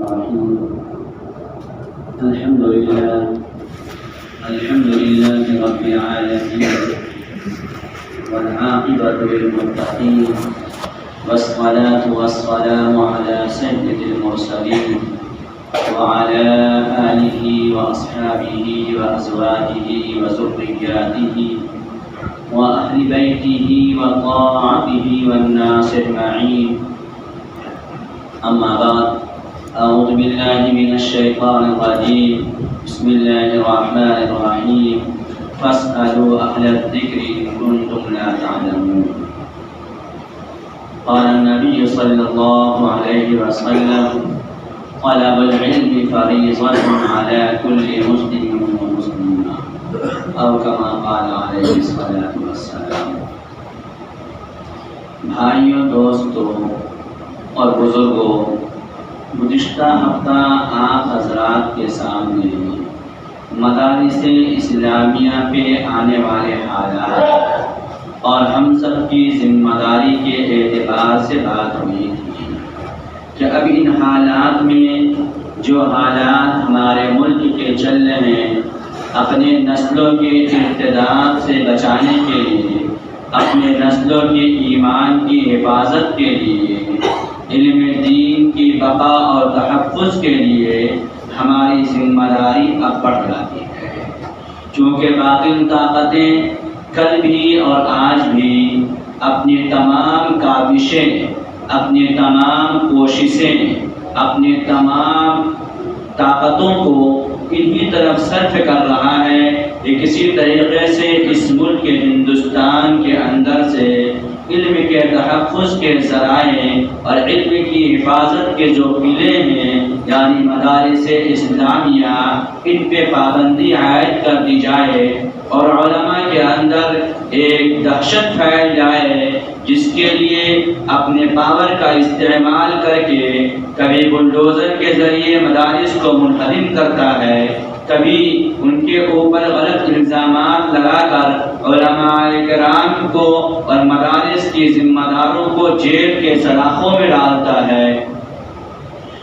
الرحيم. الحمد لله رب العالمين، والعاقبة للمتقين، والصلاة والسلام على سيد المرسلين وعلى آله وأصحابه وأزواجه وذرياته وأهل بيته وطاعته والناس أجمعين. أما بعد، أعوذ بالله من الشيطان الرجيم. بسم الله الرحمن الرحيم. فاسألوا أهل الذكر إن كنتم لا تعلمون. قال النبي صلى الله عليه وسلم: طلب العلم فريضة على كل مسلم ومسلمة، أو كما قال عليه الصلاة والسلام. بھائیوں، دوستوں اور بزرگوں، گزشتہ ہفتہ آپ حضرات کے سامنے مدارس اسلامیہ پہ آنے والے حالات اور ہم سب کی ذمہ داری کے اعتبار سے بات ہوئی تھی کہ اب ان حالات میں جو حالات ہمارے ملک کے چل رہے ہیں، اپنے نسلوں کے ارتداد سے بچانے کے لیے، اپنے نسلوں کے ایمان کی حفاظت کے لیے، علم دین کی بقا اور تحفظ کے لیے ہماری ذمہ داری اب بڑھ جاتی ہے، چونکہ باطل طاقتیں کل بھی اور آج بھی اپنی تمام کاوشیں، اپنی تمام کوششیں، اپنی تمام طاقتوں کو انہی طرف صرف کر رہا ہے کہ کسی طریقے سے اس ملک ہندوستان کے اندر سے علم کے تحفظ کے ذرائع اور علم کی حفاظت کے جو قلعے ہیں، یعنی مدارس اسلامیہ، ان پہ پابندی عائد کر دی جائے اور علماء کے اندر ایک دہشت پھیل جائے، جس کے لیے اپنے پاور کا استعمال کر کے کبھی بلڈوزر کے ذریعے مدارس کو منہدم کرتا ہے، کبھی ان کے اوپر غلط الزامات لگا کر علماء کرام کو اور مدارس کی ذمہ داروں کو جیل کے سلاخوں میں ڈالتا ہے،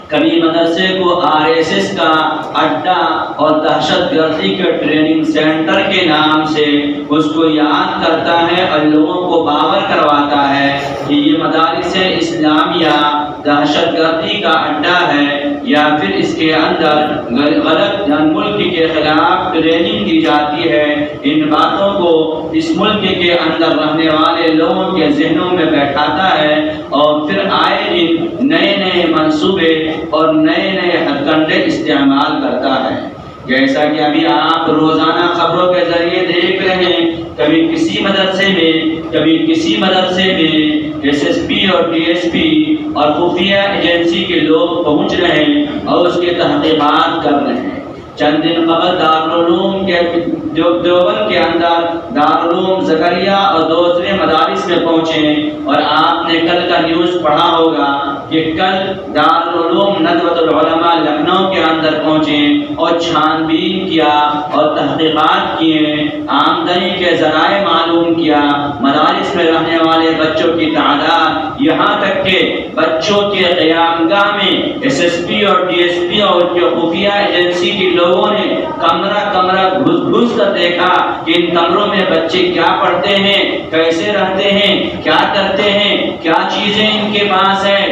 کبھی مدرسے کو RSS کا اڈا اور دہشت گردی کے ٹریننگ سینٹر کے نام سے اس کو یاد کرتا ہے اور لوگوں کو باور کرواتا ہے کہ یہ مدارس اسلامیہ دہشت گردی کا اڈا ہے، یا پھر اس کے اندر غلط ملک کے خلاف ٹریننگ دی جاتی ہے. ان باتوں کو اس ملک کے اندر رہنے والے لوگوں کے ذہنوں میں بیٹھاتا ہے اور پھر آئے دن نئے نئے منصوبے اور نئے نئے ہتھ کنڈے استعمال کرتا ہے. جیسا کہ ابھی آپ روزانہ خبروں کے ذریعے دیکھ رہے ہیں، کبھی کسی مدرسے میں SSP اور DSP اور خفیہ ایجنسی کے لوگ پہنچ رہے ہیں اور اس کے تحقیقات کر رہے ہیں. چند دن قبل دارالعلوم کے دیوبند کے اندر دارالعلوم زکریا اور دوسرے مدارس میں پہنچے، اور آپ نے کل کا نیوز پڑھا ہوگا کہ کل دارالعلوم ندوۃ العلماء لکھنؤ کے اندر پہنچے اور چھان بین کیا اور تحقیقات کیے، آمدنی کے ذرائع معلوم کیا، مدارس میں رہنے والے بچوں کی تعداد، یہاں تک کہ بچوں کے قیام گاہ میں SSP اور DSP اور جو خفیہ ایجنسی کے لوگوں نے کمرہ گھس کر دیکھا کہ ان کمروں میں بچے کیا پڑھتے ہیں، کیسے رہتے ہیں، کیا کرتے ہیں، کیا چیزیں ان کے پاس ہیں.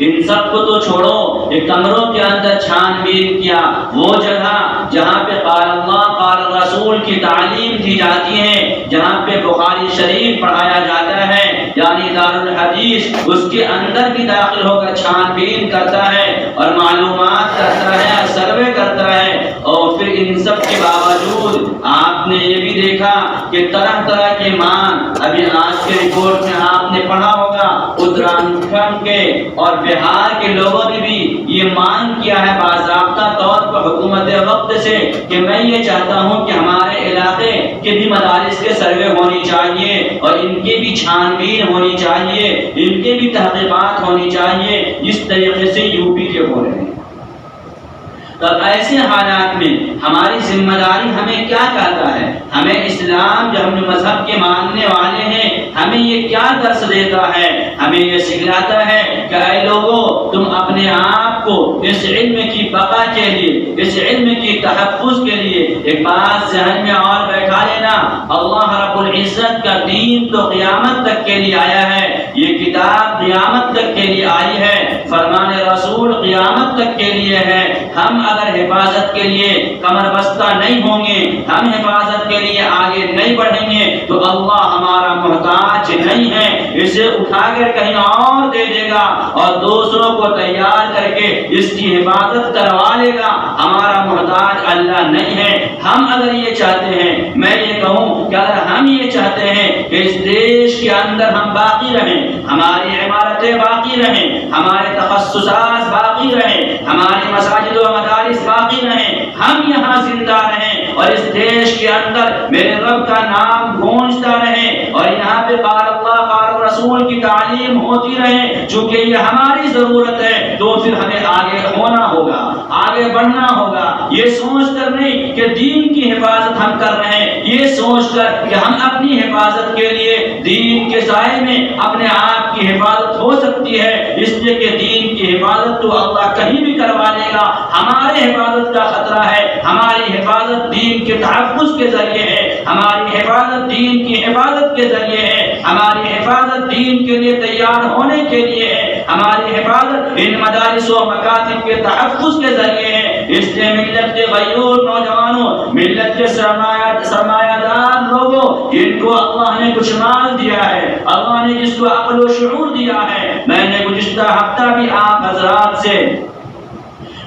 ان سب کو تو چھوڑو، ایک کمروں کے اندر چھان بین کیا، وہ جگہ جہاں پہ قال اللہ قال رسول کی تعلیم دی جاتی ہے، جہاں پہ بخاری شریف پڑھایا جاتا ہے، یعنی دارالحدیث، اس کے اندر بھی داخل ہو کر چھان بین کرتا ہے اور معلومات کرتا ہے، سروے کرتا ہے. اور پھر ان سب کے باوجود آپ نے یہ بھی دیکھا کہ طرح طرح کے مان، ابھی آج کے رپورٹ میں آپ نے پڑھا ہوگا اتراکھنڈ کے اور بہار کے لوگوں نے بھی یہ مانگ کیا ہے باضابطہ طور پر حکومت وقت سے کہ میں یہ چاہتا ہوں کہ ہمارے علاقے کے بھی مدارس کے سروے ہونی چاہیے اور ان کے بھی چھان بین ہونی چاہیے، ان کے بھی تحقیقات ہونی چاہیے، جس طریقے سے UP کے ہو رہے ہیں. تو ایسے حالات میں ہماری ذمہ داری ہمیں کیا کہتا ہے؟ ہمیں اسلام جو ہم مذہب کے ماننے والے ہیں ہمیں یہ کیا درس دیتا ہے؟ ہمیں یہ سکھلاتا ہے کہ اے لوگوں، تم اپنے آپ کو اس علم کی بقا کے لیے، اس علم کی تحفظ کے لیے ایک بات ذہن میں اور بیٹھا لینا، اللہ رب العزت کا دین تو قیامت تک کے لیے آیا ہے، یہ کتاب قیامت تک کے لیے آئی ہے، فرمان رسول قیامت تک کے لیے ہے۔ ہم اگر حفاظت کے لیے کمر بستہ نہیں ہوں گے، ہم حفاظت کے لیے آگے نہیں بڑھیں گے تو اللہ ہمارا محتاج نہیں ہے، اسے اٹھا کر کہیں اور دے دے گا اور دوسروں کو تیار کر کے اس کی حفاظت کروا لے گا، ہمارا محتاج اللہ نہیں ہے۔ ہم اگر یہ چاہتے ہیں، میں یہ کہوں کہ اگر ہم یہ چاہتے ہیں کہ اس دیش کے اندر ہم باقی رہیں، ہماری عمارتیں باقی رہیں، ہمارے تخصصات باقی رہیں، ہماری مساجد و مدارس باقی رہیں، ہم یہاں زندہ رہیں اور اس دیش کے اندر میرے رب کا نام گونجتا رہے اور یہاں پہ قال اللہ قال رسول کی تعلیم ہوتی رہے، چونکہ یہ ہماری ضرورت ہے، تو پھر ہمیں آگے ہونا ہوگا، آگے بڑھنا ہوگا، یہ سوچ کر نہیں کہ دین کی حفاظت ہم کر رہے ہیں، یہ سوچ کر کہ ہم اپنی حفاظت کے لیے دین کے سائے میں اپنے آپ کی حفاظت ہو سکتی ہے، اس لیے کہ دین کی حفاظت تو اللہ کہیں بھی کروا لے گا، ہمارے حفاظت کا خطرہ ہے، ہماری حفاظت دین کے تحفظ کے ذریعے ہے، ہماری حفاظت دین کی حفاظت کے ذریعے ہے، ہماری حفاظت دین کے لیے تیار ہونے کے لیے ہے، ہماری حفاظت ان مدارس و مکاتب کے تحفظ کے ذریعے ہے۔ اس لیے ملت کے غیور نوجوانوں، ملت کے سرمایہ دار لوگوں، جن کو اللہ نے کچھ مال دیا ہے، اللہ نے جس کو عقل و شعور دیا ہے، میں نے گزشتہ ہفتہ بھی آپ حضرات سے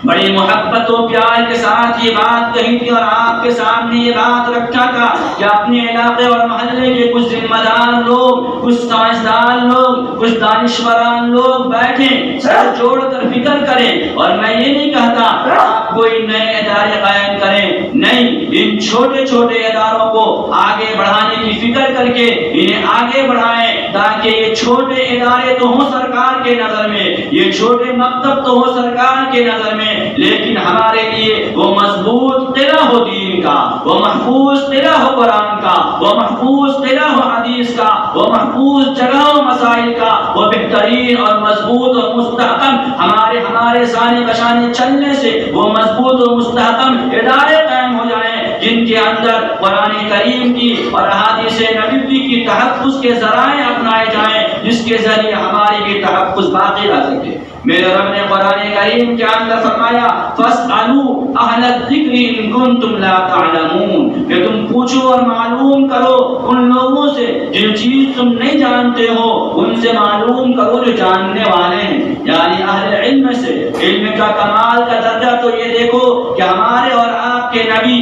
بڑی محبت و پیار کے ساتھ یہ بات کہی تھی اور آپ کے سامنے یہ بات رکھا تھا کہ اپنے علاقے اور محلے کے کچھ ذمہ دار لوگ، کچھ سائنسدان لوگ، کچھ دانشوران لوگ بیٹھیں، سر جوڑ کر فکر کریں، اور میں یہ نہیں کہتا آپ کوئی نئے ادارے قائم کریں، نہیں، ان چھوٹے چھوٹے اداروں کو آگے بڑھانے کی فکر کر کے انہیں آگے بڑھائیں، تاکہ یہ چھوٹے ادارے تو ہوں سرکار کے نظر میں، یہ چھوٹے مکتب تو ہوں سرکار کے نظر میں، لیکن ہمارے لیے وہ مضبوط قلعہ ہو دین کا، وہ محفوظ قلعہ ہو قرآن کا، وہ محفوظ قلعہ ہو حدیث کا، وہ محفوظ جگہ ہو مسائل کا، وہ بہترین اور مضبوط اور مستحکم ہمارے سانے بشانے چلنے سے وہ مضبوط اور مستحکم ادارے قائم ہو جائیں، جن کے اندر قرآن کریم کی اور احادیث نبوی کی تحفظ کے ذرائع اپنائے جائیں، جس کے ذریعے ہماری بھی تحفظ باقی رہ سکے۔ میرے رب نے قرآن کریم کے اندر فرمایا فَاسْأَلُوا أَهْلَ الذِّكْرِ إِن كُنتُمْ لَا تَعْلَمُونَ، کہ تم پوچھو اور معلوم کرو ان لوگوں سے جن چیز تم نہیں جانتے ہو، ان سے معلوم کرو جو جاننے والے ہیں، یعنی اہل علم سے۔ علم کا کمال کا درجہ تو یہ دیکھو کہ ہمارے اور آپ کے نبی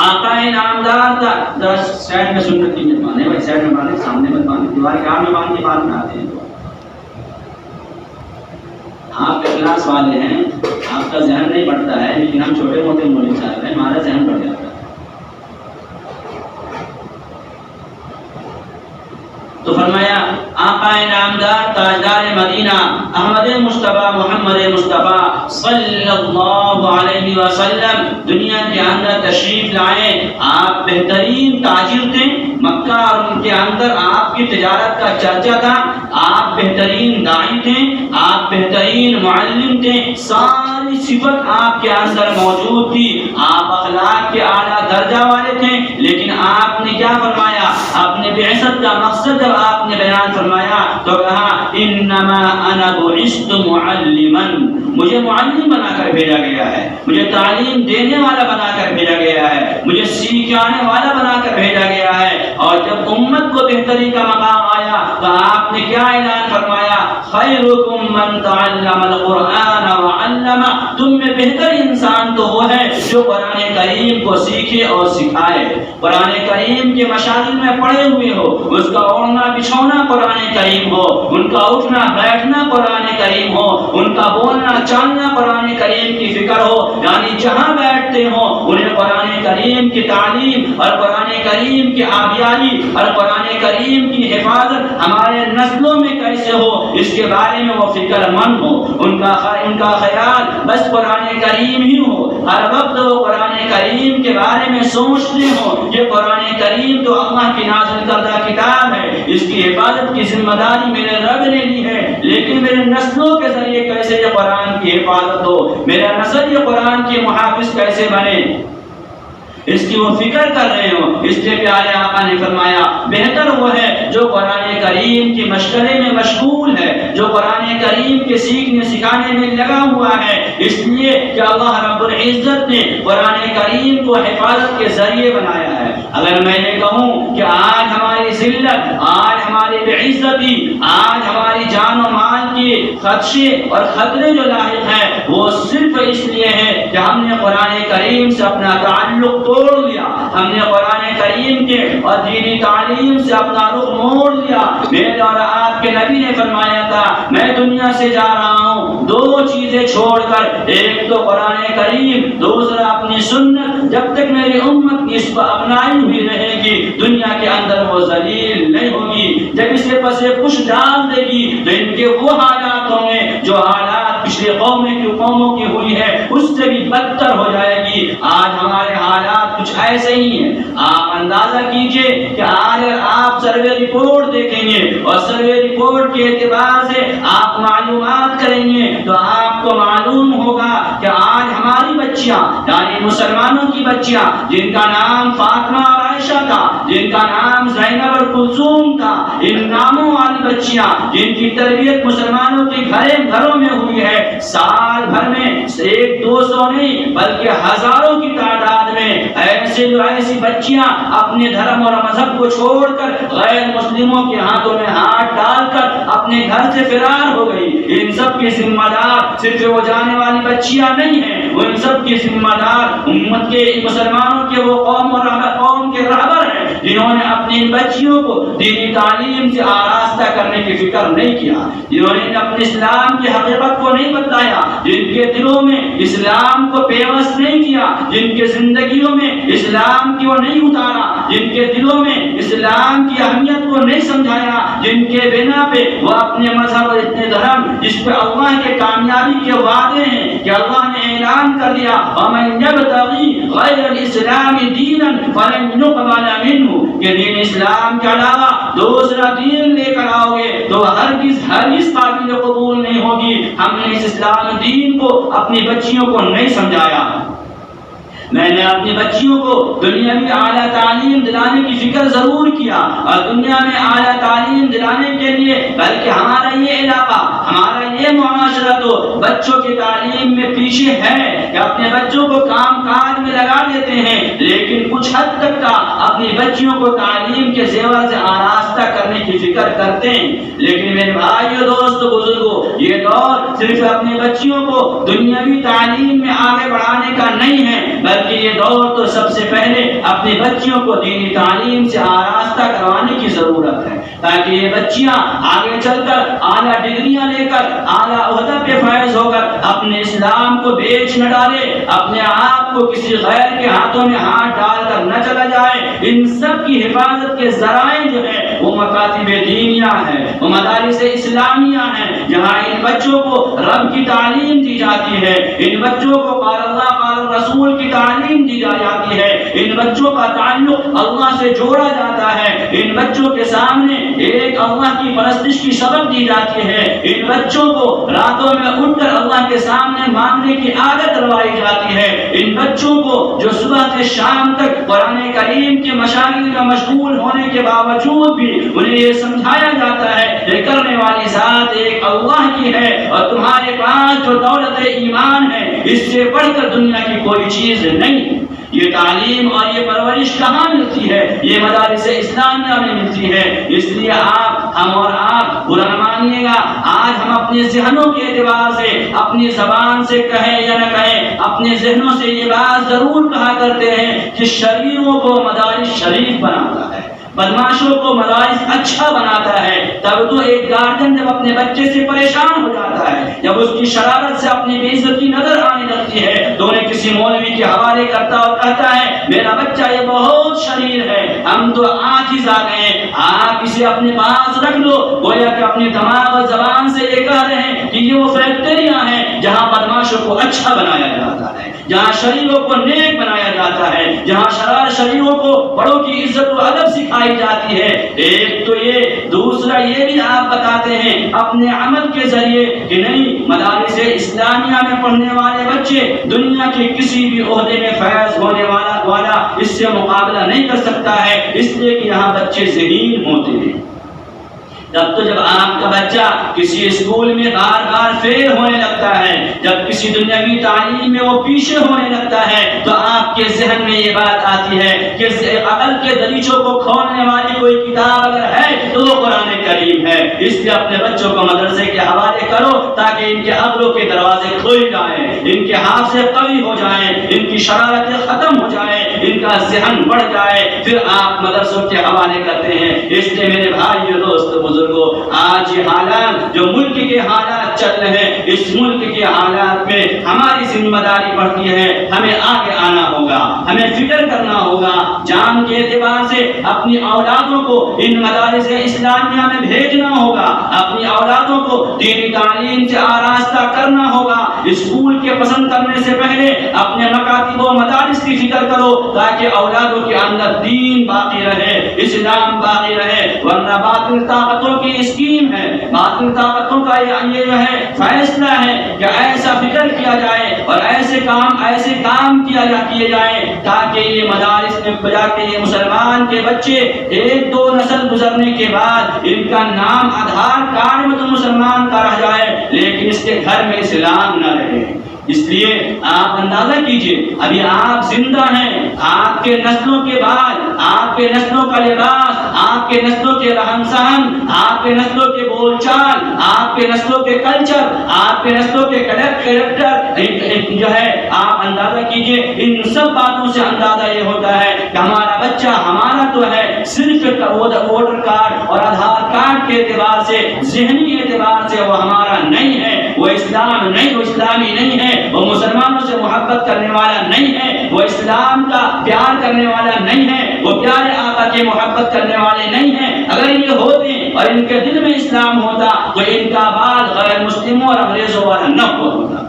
آقا نامدار کا سائڈ میں سنت کی باندھے، بھائی سائڈ میں باندھے، سامنے میں باندھے، دیوار کے آگے باندھ کے بعد میں آتے ہیں۔ آپ کلاس والے ہیں، آپ کا ذہن نہیں بڑھتا ہے، لیکن ہم چھوٹے موٹے مولوی صاحب ہیں، ہمارا ذہن بڑھ جاتا ہے۔ تو فرمایا آقا نامدار تاجدار مدینہ احمد مصطفیٰ محمد مصطفیٰ صلی اللہ علیہ وسلم دنیا کے اندر تشریف لائے۔ آپ بہترین تاجر تھے، مکہ اور ان کے اندر آپ کی تجارت کا چرچا تھا، آپ بہترین داعی تھے، آپ بہترین معلم تھے، ساری صفت آپ کے اندر موجود تھی، آپ اخلاق کے اعلیٰ درجہ والے تھے، لیکن آپ نے کیا فرمایا؟ اپنے بعثت کا مقصد جب آپ نے بیان فرمایا تو کہا انما انا بعثت معلما، مجھے معلم بنا کر بھیجا گیا ہے، مجھے تعلیم دینے والا بنا کر بھیجا گیا ہے، مجھے سکھانے والا بنا کر بھیجا گیا ہے۔ اور جب امت کو بہتری کا مقام آیا تو آپ نے کیا اعلان فرمایا؟ خیرکم من تعلم القرآن وعلم، تم میں بہتر انسان تو وہ ہے جو قرآن کریم کو سیکھے اور سکھائے، قرآن کریم کے مشاغل میں پڑے ہوئے ہو، اس کا اوڑھنا بچھونا قرآن کریم ہو، ان کا اٹھنا بیٹھنا قرآن کریم ہو، ان کا بولنا چالنا قرآن کریم کی فکر ہو، یعنی جہاں بیٹھتے ہو انہیں قرآن کریم کی تعلیم اور قرآن کریم کی آبیاری اور قرآن کریم کی حفاظت ہمارے نسلوں میں کیسے ہو اس کے بارے میں وہ فکر مند ہو، ان کا خیال بس قرآن کریم ہی ہو، ہر وقت وہ قرآن کریم کے بارے میں سوچتے ہو کہ قرآن کریم تو اللہ کی نازل کردہ کتاب ہے، اس کی حفاظت کی ذمہ داری میرے رب نے لی ہے، لیکن میرے نسلوں کے ذریعے کیسے یہ قرآن کی حفاظت ہو، میرا نسل یہ قرآن کے محافظ کیسے بنے، اس کی وہ فکر کر رہے ہو۔ اس لیے پیارے آقا نے فرمایا بہتر وہ ہے جو قرآن کریم کی مشغلے میں مشغول ہے، جو قرآن کریم کے سیکھنے سکھانے میں لگا ہوا ہے، اس لیے کہ اللہ رب العزت نے قرآن کریم کو حفاظت کے ذریعے بنایا ہے۔ اگر میں یہ کہوں کہ آج ہماری ذلت، آج ہماری بے عزتی، آج ہماری جان و مال کی خدشے اور خطرے جو لاحق ہیں وہ صرف اس لیے ہے کہ ہم نے قرآن کریم سے اپنا تعلق توڑ لیا، ہم نے قرآن کریم کے اور دینی تعلیم سے اپنا رخ موڑ لیا۔ میرے اور آپ کے نبی نے فرمایا تھا میں دنیا سے جا رہا ہوں دو چیزیں چھوڑ کر، ایک تو قرآن کریم، دوسرا اپنی سنت، جب تک میری امت اس پر اپنائی ہوئی رہے گی دنیا کے اندر وہ ذلیل نہیں ہوگی، جب اسے پسے پش ڈال دے گی تو ان کے وہ حالات ہوں گے جو حالات پچھلے قوموں کی ہوئی ہے اس سے بھی بدتر ہو جائے گی۔ آج ہمارے حالات کچھ ایسے ہی ہیں، آپ اندازہ کیجئے کہ اگر آپ سروے رپورٹ دیکھیں گے اور سروے رپورٹ کے اعتبار سے آپ معلومات کریں گے تو آپ کو معلوم ہوگا کہ آج ہماری بچیاں یعنی مسلمانوں کی بچیاں جن کا نام فاطمہ اور عائشہ تھا، جن کا نام زینب اور کلثوم تھا، ان ناموں والی بچیاں جن کی تربیت مسلمانوں کے گھروں میں ہوئی ہے، سال بھر میں 100-200 نہیں بلکہ ہزاروں کی تعداد میں ایسی بچیاں اپنے دھرم اور مذہب کو چھوڑ کر غیر مسلموں کے ہاتھوں میں ہاتھ ڈال کر اپنے گھر سے فرار ہو گئی۔ ان سب کی ذمہ دار صرف وہ جانے والی بچیاں نہیں ہیں، ان سب کی ذمہ دار امت کے مسلمانوں کے وہ قوم کے رہبر ہیں جنہوں نے اپنی بچیوں کو دینی تعلیم سے آراستہ کرنے کی فکر نہیں کیا، جنہوں نے اپنے اسلام کی حقیقت کو نہیں بتایا، جن کے دلوں میں اسلام کو پیوست نہیں کیا، جن کے زندگیوں میں اسلام کی وہ نہیں اتارا، جن کے دلوں میں اسلام کی اہمیت کو نہیں سمجھایا، جن کے بنا پہ وہ اپنے مذہب اور اپنے دھرم جس پہ اللہ کے کامیابی کے وعدے ہیں کہ اللہ نے اعلان کر دیا وَمَن يَبْتَغِي غَيْرَ الْإِسْلَامِ دِينًا فَلَن يُقْبَلَ مِنْهُ کہ دین اسلام کے علاوہ دوسرا دین لے کر آؤ گے تو ہرگز قابل قبول نہیں ہوگی۔ ہم نے اس اسلام دین کو اپنی بچیوں کو نہیں سمجھایا، میں نے اپنی بچیوں کو دنیا میں اعلیٰ تعلیم دلانے کی فکر ضرور کیا، اور دنیا میں اعلیٰ تعلیم دلانے کے لیے بلکہ ہمارا یہ علاقہ، ہمارا یہ معاشرہ تو بچوں کی تعلیم میں پیچھے ہے کہ اپنے بچوں کو کام کاج میں لگا دیتے ہیں، لیکن کچھ حد تک کا اپنی بچیوں کو تعلیم کے زیور سے آراستہ کرنے کی فکر کرتے ہیں۔ لیکن میرے بھائیو، دوستو، بزرگوں، یہ دور صرف اپنی بچیوں کو دنیاوی تعلیم میں آگے بڑھانے کا نہیں ہے، بلکہ یہ دور تو سب سے پہلے اپنی بچیوں کو دینی تعلیم سے آراستہ کروانے کی ضرورت ہے، تاکہ یہ بچیاں آگے چل کر اعلیٰ ڈگریاں لے کر اعلیٰ عہدہ پہ فائز ہو کر اپنے اسلام کو بیچ نہ ڈالے، اپنے آپ کو کسی غیر کے ہاتھوں میں ہاتھ ڈال کر نہ چلا جائے۔ ان سب کی حفاظت کے ذرائع جو ہے وہ مکاتب دینیہ ہیں، وہ مدارس اسلامیہ ہیں، جہاں ان بچوں کو رب کی تعلیم دی جاتی ہے، ان بچوں کو قال اللہ قال رسول کی تعلیم دی جاتی ہے، ان بچوں کا تعلق اللہ سے جوڑا جاتا ہے، ان بچوں کے سامنے ایک اللہ کی پرستش کی سبق دی جاتی ہے، ان بچوں کو راتوں میں اٹھ کر اللہ کے سامنے مانگنے کی عادت کروائی جاتی ہے، ان بچوں کو جو صبح سے شام تک قرآن کریم کے مشاغل میں مشغول ہونے کے باوجود بھی انہیں یہ سمجھایا جاتا ہے کہ کرنے والی ذات ایک اللہ کی ہے، اور تمہارے پاس جو دولت ایمان ہے اس سے بڑھ کر دنیا کی کوئی چیز نہیں۔ یہ تعلیم اور یہ پرورش کہاں ملتی ہے؟ یہ مدارس اسلامیہ میں ملتی ہے۔ اس لیے ہم اور آپ برا نہ مانیے گا، آج ہم اپنے ذہنوں کے اعتبار سے اپنی زبان سے کہیں یا نہ کہیں اپنے ذہنوں سے یہ بات ضرور کہا کرتے ہیں کہ شریروں کو مدارس شریف بناتا ہے، بدماشوں کو مدارس اچھا بناتا ہے۔ تب تو ایک گارجن جب اپنے بچے سے پریشان ہو جاتا ہے، جب اس کی شرارت سے اپنی بے عزتی نظر آنے لگتی ہے تو انہیں کسی کسی مولوی کے حوالے کرتا اور کہتا ہے میرا بچہ یہ بہت شریر ہے، ہم تو عاجز آ گئے، آپ اسے اپنے پاس رکھ لو، گویا کہ اپنے دماغ اور زبان سے یہ کہہ رہے ہیں کہ یہ وہ فیکٹریاں ہیں جہاں بدماشوں کو اچھا بنایا جاتا ہے، جہاں شریروں کو نیک بنایا جاتا ہے، جہاں شریروں کو بڑوں کی عزت و ادب سکھائی جاتی ہے۔ ایک تو یہ، دوسرا یہ بھی آپ بتاتے ہیں اپنے عمل کے ذریعے کہ نہیں، مدارس اسلامیہ میں پڑھنے والے بچے دنیا کے کسی بھی عہدے میں فیض ہونے والا اس سے مقابلہ نہیں کر سکتا ہے، اس لیے کہ یہاں بچے ذہین ہوتے ہیں۔ تب تو جب آپ کا بچہ کسی اسکول میں بار بار فیل ہونے لگتا ہے، جب کسی دنیاوی تعلیم میں وہ پیچھے ہونے لگتا ہے، تو آپ کے ذہن میں یہ بات آتی ہے کہ عقل کے دریچوں کو کھولنے والی کوئی کتاب اگر ہے تو وہ قرآن کریم ہے۔ اس لیے اپنے بچوں کو مدرسے کے حوالے کرو تاکہ ان کے عقلوں کے دروازے کھل جائیں، ان کے حافظے قوی ہو جائیں، ان کی شرارتیں ختم ہو جائیں، ان کا ذہن بڑھ جائے، پھر آپ مدرسوں کے حوالے کرتے ہیں۔ اس لیے میرے بھائی دوست بزرگوں، آج یہ حالات جو ملک کے حالات چل رہے ہیں، اس ملک کے حالات میں ہماری ذمہ داری بڑھتی ہے، ہمیں آگے آنا ہوگا، ہمیں فکر کرنا ہوگا، جان کے اعتبار سے اپنی اولادوں کو ان مدارس اسلامیہ میں بھیجنا ہوگا، اپنی اولادوں کو دینی تعلیم سے آراستہ کرنا ہوگا۔ اسکول کے پسند کرنے سے پہلے اپنے مکاتب و مدارس کی فکر کرو تاکہ اولادوں کے اندر دین باقی رہے، اسلام باقی رہے، ورنہ باطل طاقتوں کی اسکیم ہے، باطل طاقتوں کا یہ جو ہے فیصلہ ہے کہ ایسا فکر کیا جائے اور ایسے کام کیے جائیں تاکہ یہ مدارس میں بجا کے یہ مسلمان کے بچے ایک دو نسل گزرنے کے بعد ان کا نام آدھار کارڈ میں تو مسلمان کا رہ جائے لیکن اس کے گھر میں اسلام نہ رہے۔ اس لیے آپ اندازہ کیجئے، ابھی آپ زندہ ہیں، آپ کے نسلوں کے بعد، آپ کے نسلوں کا لباس، آپ کے نسلوں کے رہن سہن، آپ کے نسلوں کے بول چال، آپ کے نسلوں کے کلچر، آپ کے نسلوں کے کریکٹر جو ہے، آپ اندازہ کیجئے، ان سب باتوں سے اندازہ یہ ہوتا ہے کہ ہمارا بچہ ہمارا تو ہے صرف ووٹر کارڈ اور آدھار کارڈ کے اعتبار سے، ذہنی اعتبار سے وہ ہمارا نہیں ہے، وہ اسلام نہیں، وہ اسلامی نہیں ہے، وہ مسلمانوں سے محبت کرنے والا نہیں ہے، وہ اسلام کا پیار کرنے والا نہیں ہے، وہ پیارے آقا کی محبت کرنے والے نہیں ہیں۔ اگر یہ ہوتے اور ان کے دل میں اسلام ہوتا تو ان کا بعد غیر مسلموں اور انگریزوں والا نہ ہوتا۔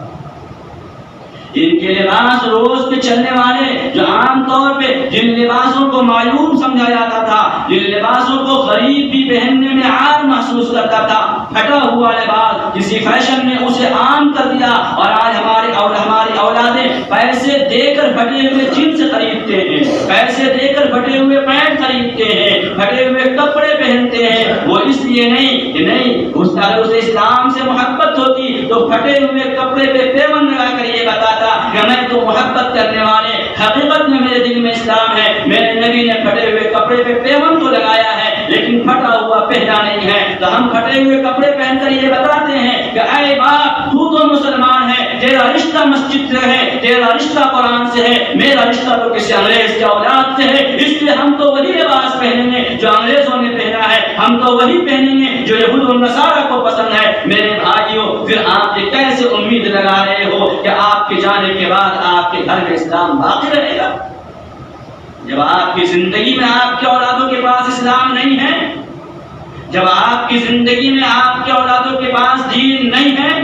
ان کے لباس روز کے چلنے والے جو عام طور پہ جن لباسوں کو معیوب سمجھا جاتا تھا، جن لباسوں کو غریب بھی پہننے میں عار محسوس کرتا تھا، پھٹا ہوا لباس کسی فیشن نے اسے عام کر دیا اور آج ہماری اولادیں پیسے دے کر پھٹے ہوئے جینس خریدتے ہیں، پیسے دے کر پھٹے ہوئے پینٹ خریدتے ہیں، پھٹے ہوئے کپڑے پہنتے ہیں۔ وہ اس لیے نہیں کہ نہیں اگر اسے اسلام سے محبت ہوتی تو پھٹے ہوئے کپڑے پہ پیوند لگا کر یہ بتاتا کہ میں تو محبت کرنے والے، حقیقت میں میرے دل میں اسلام ہے، میرے نبی نے پھٹے ہوئے کپڑے پہ پیوند تو لگایا ہے لیکن پھٹا ہوا پہنا نہیں ہے۔ تو ہم پھٹے ہوئے کپڑے پہن کر یہ بتاتے ہیں کہ اے باپ تو مسلمان ہے، تیرا رشتہ مسجد سے ہے، تیرا رشتہ قرآن سے ہے، میرا رشتہ تو کسی انگریز کی اولاد سے ہے، اس لیے ہم تو وہی لباس پہنیں گے جو انگریزوں نے پہنا ہے، ہم تو وہی پہنیں گے جو یہود و نصارہ کو پسند ہے۔ میرے بھائیوں، پھر آپ یہ کیسے امید لگا رہے ہو کہ آپ کے جانے کے بعد آپ کے گھر میں اسلام باقی رہے گا؟ جب آپ کی زندگی میں آپ کے اولادوں کے پاس اسلام نہیں ہے، جب آپ کی زندگی میں آپ کے اولادوں کے پاس دین نہیں ہے،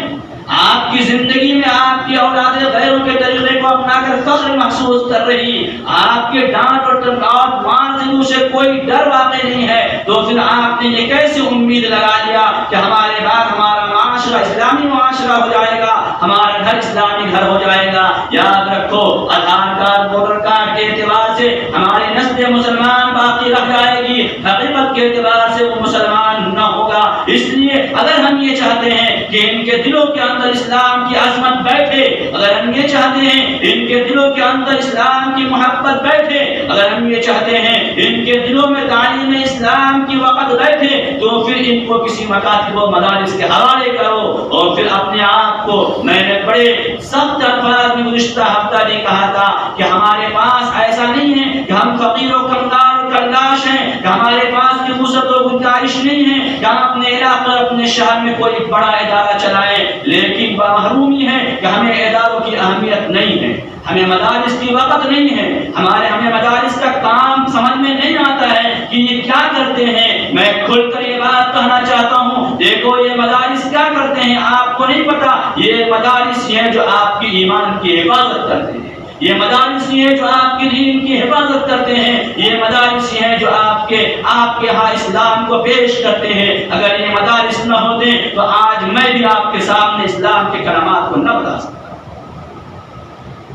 آپ کی زندگی میں آپ کی اولادیں غیروں کے طریقے کو اپنا کر فخر محسوس کر رہی، آپ کے ڈانٹ اور مار سے اسے کوئی ڈر واقع نہیں ہے، تو پھر آپ نے یہ کیسے امید لگا لیا کہ ہمارے بعد ہمارا معاشرہ اسلامی معاشرہ ہو جائے گا، ہمارا گھر اسلامی گھر ہو جائے گا؟ یاد رکھو، آدھار کارڈ ووٹر کارڈ کے اعتبار سے ہماری نسل مسلمان باقی رہ جائے گی، حقیقت کے اعتبار سے وہ مسلمان نہ ہوگا۔ اس لیے اگر ہم یہ چاہتے ہیں کہ ان کے دلوں کے اندر اسلام کی عظمت بیٹھے، اگر ہم یہ چاہتے ہیں ان کے دلوں کے اندر اسلام کی محبت بیٹھے، اگر ہم یہ چاہتے ہیں ان کے دلوں میں تعلیم اسلام کی وقت بیٹھے، تو پھر ان کو کسی مکاتب و مدارس کے حوالے کرو اور پھر اپنے آپ کو، میں نے بڑے سخت الفاظ میں گزشتہ ہفتہ بھی کہا تھا کہ ہمارے پاس ایسا نہیں ہے کہ ہم فقیر و کمدار و کلاش ہیں، کہ ہمارے پاس کی وسعت و گنجائش نہیں ہے کہ ہم اپنے علاقے اپنے شہر میں کوئی بڑا ادارہ چلائیں، لیکن محرومی ہے کہ ہمیں اداروں کی اہمیت نہیں ہے، ہمیں مدارس کی وقت نہیں ہے، ہمیں مدارس کا کام سمجھ میں نہیں آتا ہے کہ یہ کیا کرتے ہیں۔ میں کھل کر یہ بات کہنا چاہتا ہوں، دیکھو یہ مدارس کیا کرتے ہیں آپ کو نہیں پتا۔ یہ مدارس ہیں جو آپ کی ایمان کی حفاظت کرتے ہیں، یہ مدارس ہیں جو آپ کے دین کی حفاظت کرتے ہیں، یہ مدارس ہیں جو آپ کے ہاں اسلام کو پیش کرتے ہیں۔ اگر یہ مدارس نہ ہوتے تو آج میں بھی آپ کے سامنے اسلام کے کلمات کو نہ بتا سکتا۔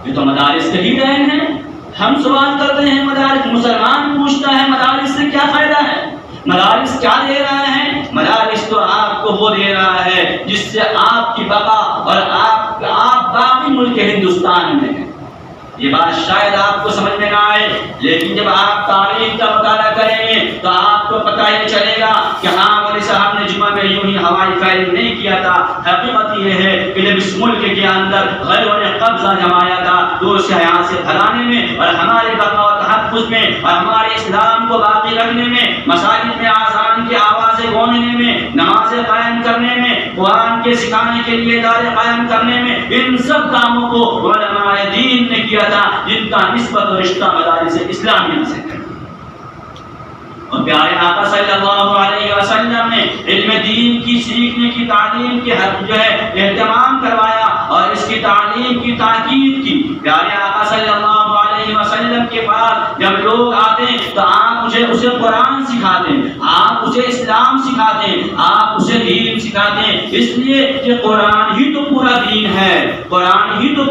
یہ تو مدارس کے ہی رہن ہیں۔ ہم سوال کرتے ہیں مدارس، مسلمان پوچھتا ہے مدارس سے کیا فائدہ ہے، مدارس کیا دے رہے ہیں؟ مدارس تو آپ کو وہ دے رہا ہے جس سے آپ کی بقا اور آپ باقی ملک ہندوستان میں ہیں۔ یہ بات شاید آپ کو سمجھ میں نہ آئے، لیکن جب آپ تاریخ کا مطالعہ کریں گے تو آپ کو پتہ ہی چلے گا کہ ہاں مولوی صاحب نے جمعہ میں یوں ہی ہوائی فائرنگ نہیں کیا تھا۔ حقیقت یہ ہے کہ جب اس ملک کے اندر غیروں نے قبضہ جمایا تھا تو اسے یہاں سے بھگانے میں اور ہمارے بقا و تحفظ میں اور ہمارے اسلام کو باقی رکھنے میں، مساجد میں آذان کی آوازیں گونجنے میں، نمازیں قائم کرنے میں، قرآن کے سکھانے کے لیے ادارے قائم کرنے میں، ان سب کاموں کو علماء دین نے کیا تھا جن کا نسبت و رشتہ مدارس اسلامیہ سے ہے۔ اور پیارے آقا صلی اللہ علیہ وسلم نے علم دین کی سیکھنے کی تعلیم کے حق جو ہے اہتمام کروایا اور اس کی تعلیم کی تاکید کی۔ پیارے آقا صلی اللہ علیہ وسلم کے پاس جب لوگ آتے تو آپ اسے قرآن سکھا دیں، آپ اسے اسلام سکھا دیں، آپ اسے دین سکھا دیں، اس لیے کہ قرآن ہی تو پورا دین ہے، قرآن ہی تو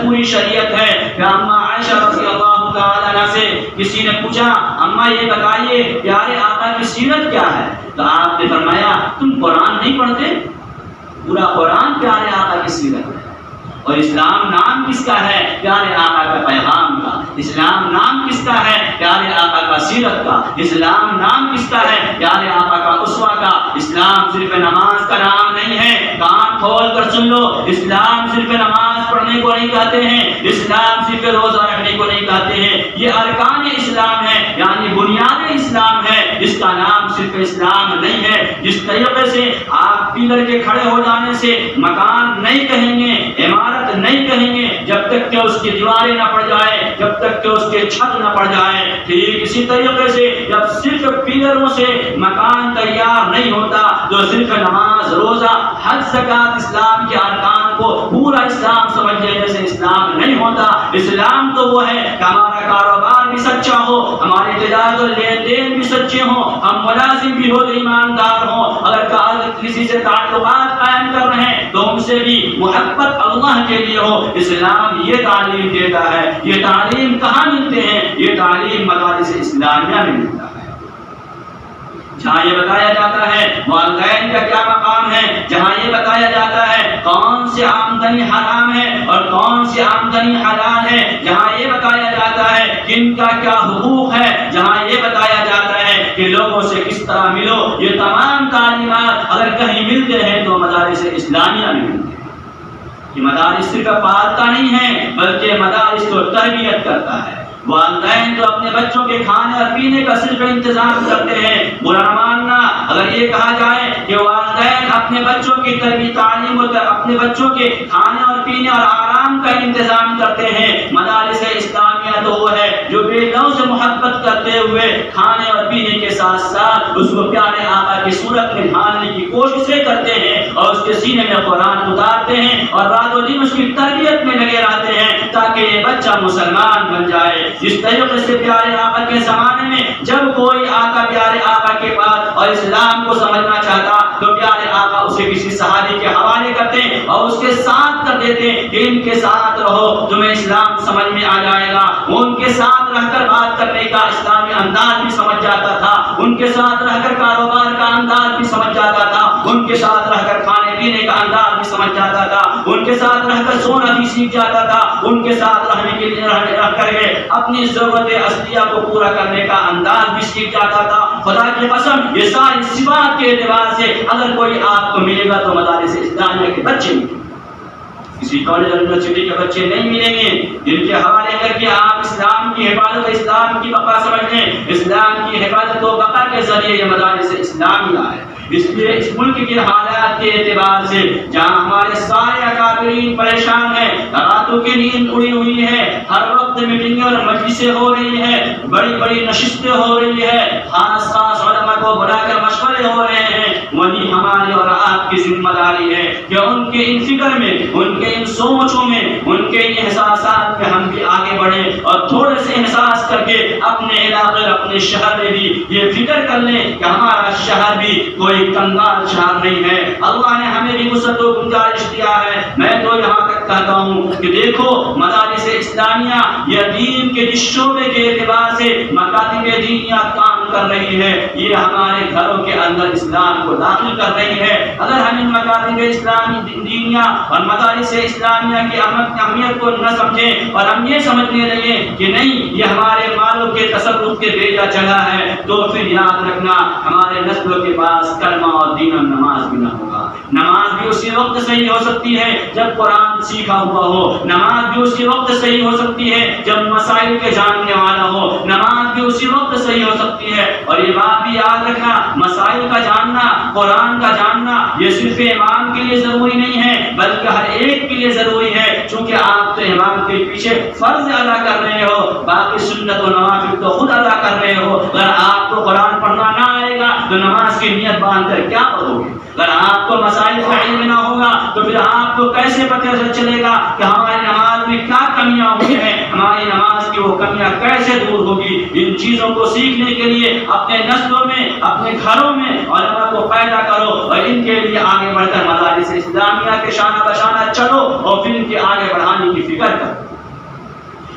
پوری شریعت ہے۔ اما عائشہ رضی اللہ تعالیٰ عنہ سے کسی نے پوچھا، اما یہ بتائیے پیارے آقا کی سیرت کیا ہے؟ تو آپ نے فرمایا تم قرآن نہیں پڑھتے؟ پورا قرآن پیارے آقا کی سیرت ہے۔ اور اسلام نام کس کا ہے؟ پیارے آقا کا پیغام کا۔ اسلام نام کس کا ہے؟ پیارے آقا کا سیرت کا۔ اسلام نام کس کا ہے؟ پیارے آقا کا اسوہ کا۔ اسلام صرف نماز کا نام نہیں ہے، کان کھول کر سن لو، اسلام صرف نماز پڑھنے کو نہیں کہتے ہیں، اسلام صرف روزہ رکھنے کو نہیں کہتے ہیں، یہ ارکان اسلام ہے، یعنی بنیاد اسلام ہے۔ اس کا نام صرف اسلام نہیں ہے۔ جس طریقے سے آپ پیلر کے کھڑے ہو جانے سے مکان نہیں کہیں گے، عمارت نہیں کہیں گے جب تک کہ اس کی دیواریں نہ پڑ جائے، جب تک کہ اس کے چھت نہ پڑ جائے، ٹھیک اسی طریقے سے جب صرف پیلروں سے مکان تیار نہیں ہوتا تو صرف نماز، روزہ، حج، زکات اسلام کے ارکان کو پورا اسلام سمجھ لینے سے اسلام نہیں ہوتا۔ اسلام تو وہ ہے کہ ہمارا کاروبار بھی سچا ہو، ہماری تجارت اور لین دین بھی سچے ہوں، ہم ملازم بھی ہو ایماندار ہوں، اگر کسی سے تعلقات قائم کر رہے ہیں تو ان سے بھی محبت اللہ کے لیے ہو۔ اسلام یہ تعلیم دیتا ہے۔ یہ تعلیم کہاں ملتے ہیں؟ یہ تعلیم مدارس اسلامیہ میں ملتا ہے، جہاں یہ بتایا جاتا ہے والدین کا کیا مقام ہے، جہاں یہ بتایا جاتا ہے کون سی آمدنی حرام ہے اور کون سی آمدنی حلال ہے، جہاں یہ بتایا جاتا ہے کن کا کیا حقوق ہے، جہاں یہ بتایا جاتا ہے کہ لوگوں سے کس طرح ملو، یہ تمام تعلیمات اگر کہیں ملتے ہیں تو مدارس اسلامیہ میں ملتے ہیں۔ یہ مدارس صرف پالتا نہیں ہے بلکہ مدارس کو تربیت کرتا ہے۔ والدین تو اپنے بچوں کے کھانے اور پینے کا صرف انتظام کرتے ہیں، برا نہ ماننا اگر یہ کہا جائے کہ والدین اپنے بچوں کی تربیت، تعلیم اور اپنے بچوں کے کھانے اور پینے اور آرام کا انتظام کرتے ہیں۔ مدارس اسلامیہ تو وہ ہے جو بے لو سے محبت کرتے ہوئے کھانے اور پینے کے ساتھ ساتھ اس کو پیارے آقا کی صورت میں ڈھالنے کی کوششیں کرتے ہیں اور اس کے سینے میں قرآن اتارتے ہیں اور رات و دن اس کی تربیت میں لگے رہتے ہیں تاکہ یہ بچہ مسلمان بن جائے۔ جس طریقے سے پیارے آقا کے زمانے میں جب کوئی آقا پیارے آقا کے پاس اور اسلام کو سمجھنا چاہتا تو پیارے آقا اسے کسی صحابی کے حوالے کرتے اور اس کے ساتھ کر دیتے کہ ان کے ساتھ رہو تمہیں اسلام سمجھ میں آ جائے گا۔ وہ ان کے ساتھ رہ کر بات کرنے کا اسلامی انداز بھی سمجھ جاتا تھا، ان کے ساتھ رہ کر کاروبار کا انداز بھی سمجھ جاتا تھا، ان کے ساتھ رہ کر کھانے پینے کا انداز بھی سمجھ جاتا تھا، ان کے ساتھ رہ کر سونا بھی سیکھ جاتا تھا، ان کے ساتھ رہنے کے لیے رہ کر کے اپنی ضرورت اصلیہ کو پورا کرنے کا انداز بھی سیکھ جاتا تھا۔ خدا کی قسم یہ ساری صفات کے اعتبار سے اگر کوئی آپ کو ملے گا تو مدارس اسلامیہ کے بچے ملیں گے، کسی کالج اور یونیورسٹی کے بچے نہیں ملیں گے جن کے حوالے کر کے آپ اسلام کی حفاظت، اسلام کی بقا سمجھ لیں۔ اسلام کی حفاظت و بقا کے ذریعے یہ مدارس اسلامیہ ہے۔ اس لیے اس ملک کے حالات کے اعتبار سے جہاں ہمارے سارے اکابرین پریشان ہیں، راتوں کی نیند اڑی ہوئی ہے، ہر وقت میٹنگیں اور مجلسیں ہو رہی ہیں، بڑی بڑی نشستیں ہو رہی ہے، خاص خاص علماء کو بلا کر مشورے ہو رہے ہیں، وہی ہماری اور آپ کی ذمہ داری ہے کہ ان کے ان فکر میں، ان کے ان سوچوں میں، ان کے ان احساسات میں ہم بھی آگے بڑھیں اور تھوڑے سے احساس کر کے اپنے علاقے اپنے شہر میں بھی یہ فکر کر لیں کہ ہمارا شہر بھی کوئی کنگال شہر نہیں ہے۔ اللہ نے ہمیں بھی وسعت و گنجائش دیا ہے۔ میں تو یہاں تک کہتا ہوں کہ دیکھو مدارس اسلامیہ یہ دین کے جس شعبے کے اعتبار سے مکاتب دینیہ کام کر رہی ہے، یہ ہمارے گھروں کے اندر اسلام کو داخل کر رہی ہے۔ اگر ہم ان مکاتب اسلامی دینیہ اور مدارس اسلامیہ کی اہمیت کو نہ سمجھیں اور ہم یہ سمجھنے لگے کہ نہیں یہ ہمارے مالوں کے تصرف کے بیجا جگہ ہے، تو پھر یاد رکھنا ہمارے نسلوں کے پاس کلمہ اور دین اور نماز بھی نہ ہوگا۔ نماز بھی اسی وقت صحیح ہو سکتی ہے جب قرآن سیکھا ہوا ہو، نماز بھی اسی وقت صحیح ہو سکتی ہے جب مسائل کے جاننے والا ہو، نماز بھی اسی وقت صحیح ہو سکتی ہے۔ اور یہ بات بھی یاد رکھنا مسائل کا جاننا، قرآن کا جاننا یہ صرف امام کے لیے ضروری نہیں ہے بلکہ ہر ایک کے لیے ضروری ہے، چونکہ آپ تو امام کے پیچھے فرض ادا کر رہے ہو، باقی سنت و نوافل تو خود ادا کر رہے ہو۔ اگر آپ کو قرآن پڑھنا نہ آئے گا تو نماز کی نیت باندھ کر کیا پڑھو گے؟ اگر آپ کو مسائل کا علم نہ ہوگا تو پھر آپ کو کیسے پتہ چلے گا کہ ہماری نماز میں کیا کمیاں ہوئی ہیں، ہماری نماز کی وہ کمیاں کیسے دور ہوگی؟ ان چیزوں کو سیکھنے کے لیے اپنے نسلوں میں، اپنے گھروں میں علماء کو پیدا کرو اور ان کے لیے آگے بڑھ کر مدارس اسلامیہ کے شانہ بشانہ چلو اور پھر ان کے آگے بڑھانے کی فکر کرو۔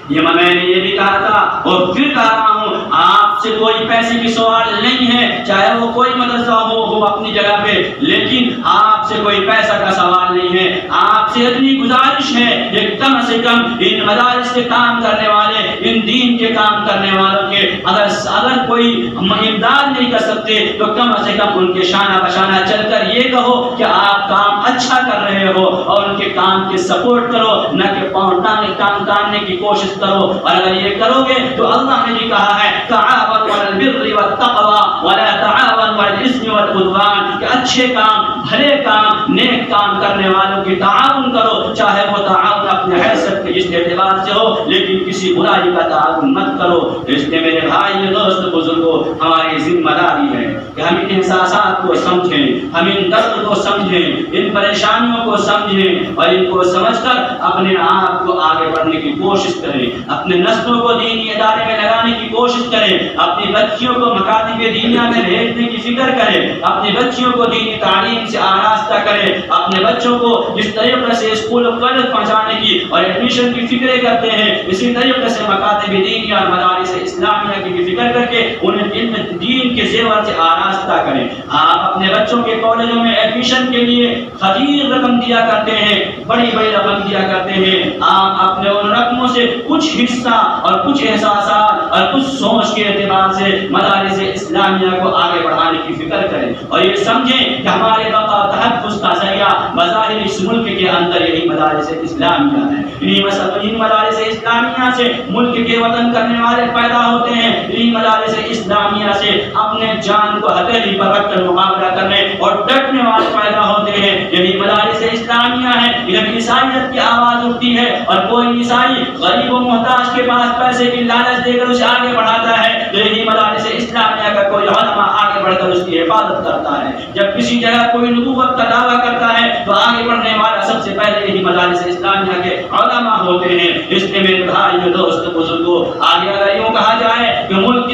یہ میں نے یہ بھی کہا تھا اور پھر کہہ رہا ہوں، آپ سے کوئی پیسے کی سوال نہیں ہے، چاہے وہ کوئی مدرسہ ہو اپنی جگہ پہ، لیکن آپ سے کوئی پیسہ کا سوال نہیں ہے۔ آپ سے اتنی گزارش ہے کہ کم سے کم ان مدارس کے کام کرنے والے، ان دین کے کام کرنے والوں کے اگر کوئی امداد نہیں کر سکتے تو کم سے کم ان کے شانہ بشانہ چل کر یہ کہو کہ آپ کام اچھا کر رہے ہو اور ان کے کام کی سپورٹ کرو، نہ کہ کام کرنے کی کوشش کرو۔ اور اگر یہ کرو گے تو اللہ نے بھی کہا ہے تعاونوا علی البر والتقوی ولا تعاونوا علی الاثم والعدوان، کہ اچھے کام، بھلے کام، نیک کام کرنے والوں کی تعاون کرو، چاہے وہ تعاون اپنے حیثیت کے جس اعتبار سے ہو، لیکن کسی برائی کا تعاون مت کرو۔ اس لیے میرے بھائی دوست بزرگوں، ہماری ذمہ داری ہے کہ ہم ان احساسات کو سمجھیں، ہم ان درد کو سمجھیں، ان پریشانیوں کو سمجھیں اور ان کو سمجھ کر اپنے آپ کو آگے بڑھنے کی کوشش کریں، اپنے نسلوں کو دینی ادارے میں لگانے کی کوشش کریں، اپنی بچیوں کو مکاتب دینیہ میں بھیجنے کی فکر کریں، اپنی بچیوں کو دینی تعلیم سے آراستہ کریں، اپنے بچوں کو جس طریقے سے اسکول و کالج پہنچانے کی اور ایڈمیشن کی فکریں کرتے ہیں، اسی طریقے سے مکاتب دینیہ اور مدارس اسلامیہ کی بھی فکر کر کے انہیں علم دین کے زیور سے آراستہ کریں۔ آپ اپنے بچوں کے کالجوں میں ایڈمیشن کے لیے خطیر رقم دیا کرتے ہیں، بڑی بڑی رقم دیا کرتے ہیں، آپ اپنے ان رقموں سے کچھ حصہ اور کچھ احساسات اور کچھ سوچ کے اعتبار سے مدارس اسلامیہ کو آگے بڑھانے کی فکر کریں اور یہ سمجھیں کہ ہمارے بقا و تحفظ کا ذریعہ بظاہر اس ملک کے اندر یہی مدارس اسلامیہ ہیں۔ انہی مدارس اسلامیہ سے ملک کے وطن کرنے والے پیدا ہوتے ہیں، انہی مدارس اسلامیہ سے اپنے جان کو ہتھیلی پر رکھ کر مقابلہ کرنے اور ڈٹنے والے پیدا ہوتے ہیں۔ یہی مدارس اسلامیہ ہے، جب عیسائیت کی آواز اٹھتی ہے اور کوئی عیسائی غریب و محتاج کے پاس پیسے کی لالچ دے کر اسے آگے بڑھاتا ہے، تو یہی مدارس اسلامیہ کا کوئی علماء آگے بڑھ کر اس کی حفاظت کرتا ہے۔ جب کسی جگہ کوئی نبوت کا دعویٰ کرتا ہے تو آگے بڑھنے والا سب سے پہلے یہی مدارس اسلامیہ کے علماء ہوتے ہیں۔ اس لیے میرے بھائی دوست بزرگوں، آگے اگر یوں کہا جائے کہ ملک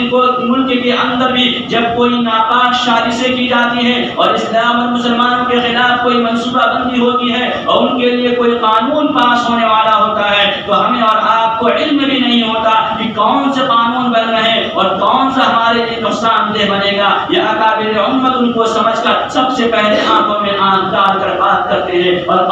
کے اندر بھی جب کوئی ناپاک سازشیں کی جاتی ہے اور اسلام اور مسلمانوں کے خلاف کوئی منصوبہ بندی ہوتی ہے اور ان کے لیے کوئی قانون پاس ہونے والا ہوتا ہے، تو ہمیں اور آپ کو علم بھی نہیں ہوتا کہ کون سے قانون بن رہے ہیں اور کون سا ہمارے لیے نقصان دہ بنے گا۔ یہ اکابر امت ان کو سمجھ کر سب سے پہلے آنکھوں میں آنکھ ڈال کر بات کرتے ہیں اور